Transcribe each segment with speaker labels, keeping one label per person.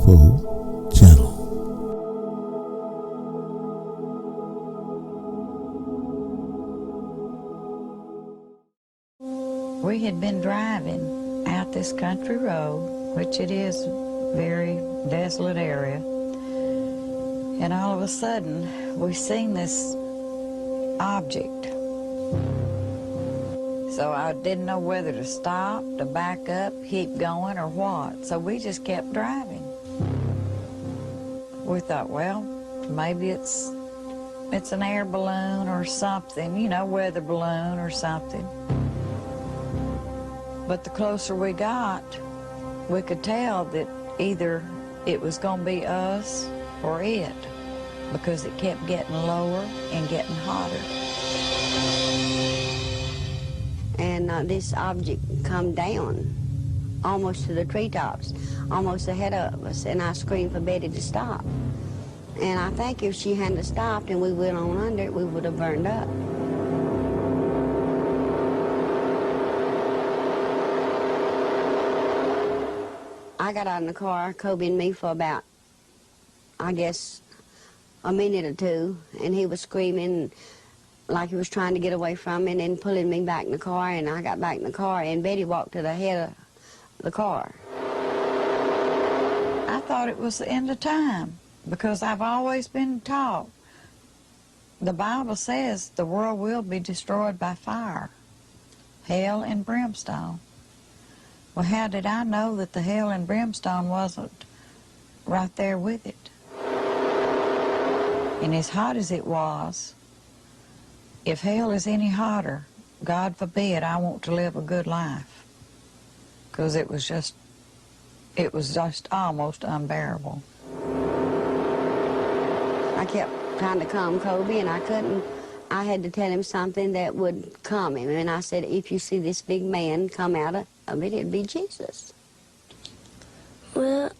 Speaker 1: UFO Channel.
Speaker 2: We had been driving out this country road, which it is a very desolate area, and all of a sudden we seen this object. So I didn't know whether to stop, to back up, keep going, or what. So we just kept driving. We thought, well, maybe it's an air balloon or something, you know, weather balloon or something. But the closer we got, we could tell that either it was going to be us or it, because it kept getting lower and getting hotter.
Speaker 3: And this object come down almost to the treetops, almost ahead of us, and I screamed for Betty to stop. And I think if she hadn't stopped and we went on under it, we would have burned up. I got out in the car, Colby and me, for about, I guess, a minute or two, and he was screaming like he was trying to get away from me and then pulling me back in the car, and I got back in the car, and Betty walked to the head of the car.
Speaker 2: I thought it was the end of time, because I've always been taught the Bible says the world will be destroyed by fire, hell and brimstone. Well, how did I know that the hell and brimstone wasn't right there with it? And as hot as it was, if hell is any hotter, God forbid I want to live a good life, because it was just almost unbearable.
Speaker 3: I kept trying to calm Colby, and I couldn't. I had to tell him something that would calm him, and I said, if you see this big man come out of it, it'd be Jesus.
Speaker 4: Well,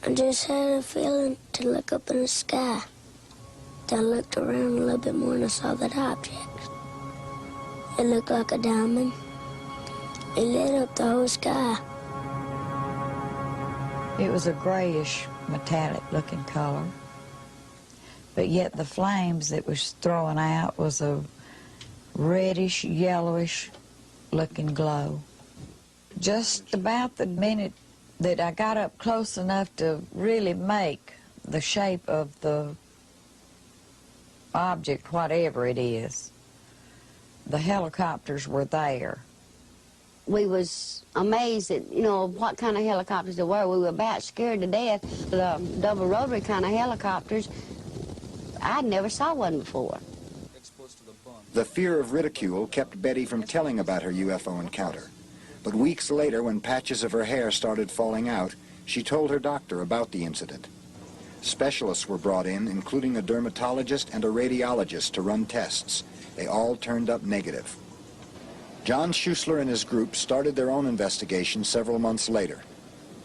Speaker 4: I just had a feeling to look up in the sky. I looked around a little bit more and I saw that object. It looked like a diamond. It lit up the whole sky.
Speaker 2: It was a grayish, metallic looking color, but yet the flames that was throwing out was a reddish, yellowish looking glow. Just about the minute that I got up close enough to really make the shape of the object, whatever it is, the helicopters were there.
Speaker 3: We was amazed at, you know, what kind of helicopters there were. We were about scared to death. The double rotary kind of helicopters, I'd never saw one before.
Speaker 5: The fear of ridicule kept Betty from telling about her UFO encounter. But weeks later, when patches of her hair started falling out, she told her doctor about the incident. Specialists were brought in, including a dermatologist and a radiologist, to run tests. They all turned up negative. John Schuessler and his group started their own investigation several months later.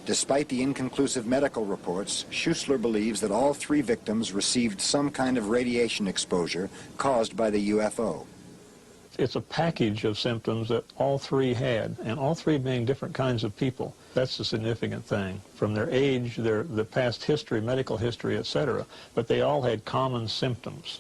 Speaker 5: Despite the inconclusive medical reports, Schuessler believes that all three victims received some kind of radiation exposure caused by the UFO.
Speaker 6: It's a package of symptoms that all three had, and all three being different kinds of people. That's the significant thing. From their age, the past history, medical history, etc., but they all had common symptoms.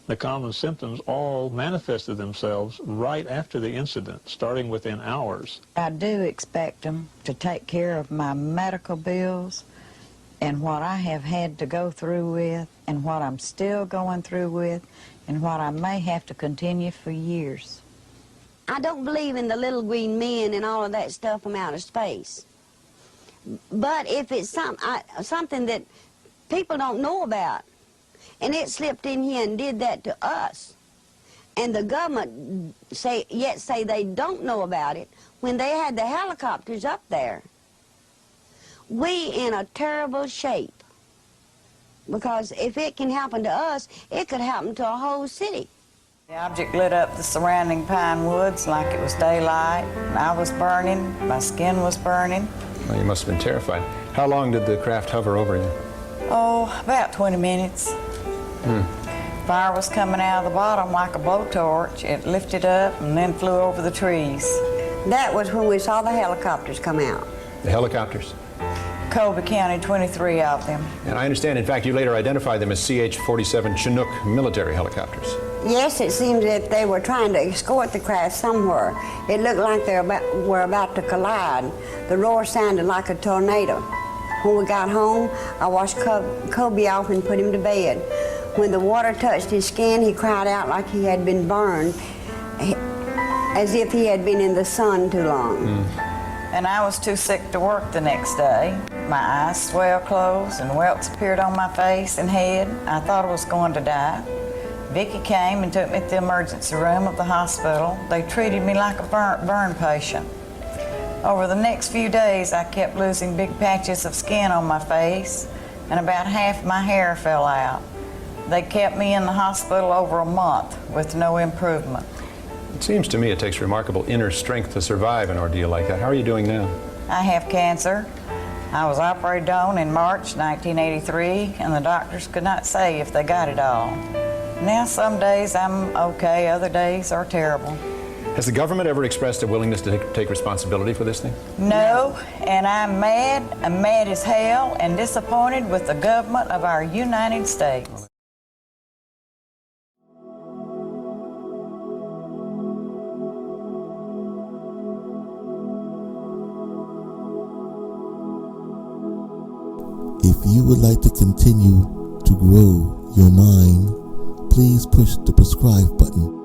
Speaker 6: The common symptoms all manifested themselves right after the incident, starting within hours.
Speaker 2: I do expect them to take care of my medical bills and what I have had to go through with and what I'm still going through with and what I may have to continue for years.
Speaker 3: I don't believe in the little green men and all of that stuff from outer space. But if it's something that people don't know about, and it slipped in here and did that to us, and the government say they don't know about it, when they had the helicopters up there, we in a terrible shape. Because if it can happen to us, it could happen to a whole city.
Speaker 2: The object lit up the surrounding pine woods like it was daylight. I was burning, my skin was burning.
Speaker 7: Well, you must have been terrified. How long did the craft hover over you?
Speaker 2: Oh, about 20 minutes. Fire was coming out of the bottom like a blowtorch. It lifted up and then flew over the trees.
Speaker 3: That was when we saw the helicopters come out.
Speaker 7: The helicopters?
Speaker 2: Colby County, 23 of them.
Speaker 7: And I understand, in fact, you later identified them as CH-47 Chinook military helicopters.
Speaker 3: Yes, it seems that they were trying to escort the craft somewhere. It looked like they were about to collide. The roar sounded like a tornado. When we got home, I washed Colby off and put him to bed. When the water touched his skin, he cried out like he had been burned, as if he had been in the sun too long.
Speaker 2: And I was too sick to work the next day. My eyes swelled closed and welts appeared on my face and head. I thought I was going to die. Vickie came and took me to the emergency room of the hospital. They treated me like a burn patient. Over the next few days, I kept losing big patches of skin on my face, and about half my hair fell out. They kept me in the hospital over a month with no improvement.
Speaker 7: It seems to me it takes remarkable inner strength to survive an ordeal like that. How are you doing now?
Speaker 2: I have cancer. I was operated on in March 1983, and the doctors could not say if they got it all. Now some days I'm okay, other days are terrible.
Speaker 7: Has the government ever expressed a willingness to take responsibility for this thing?
Speaker 2: No, and I'm mad as hell, and disappointed with the government of our United States.
Speaker 1: If you would like to continue to grow your mind, please push the subscribe button.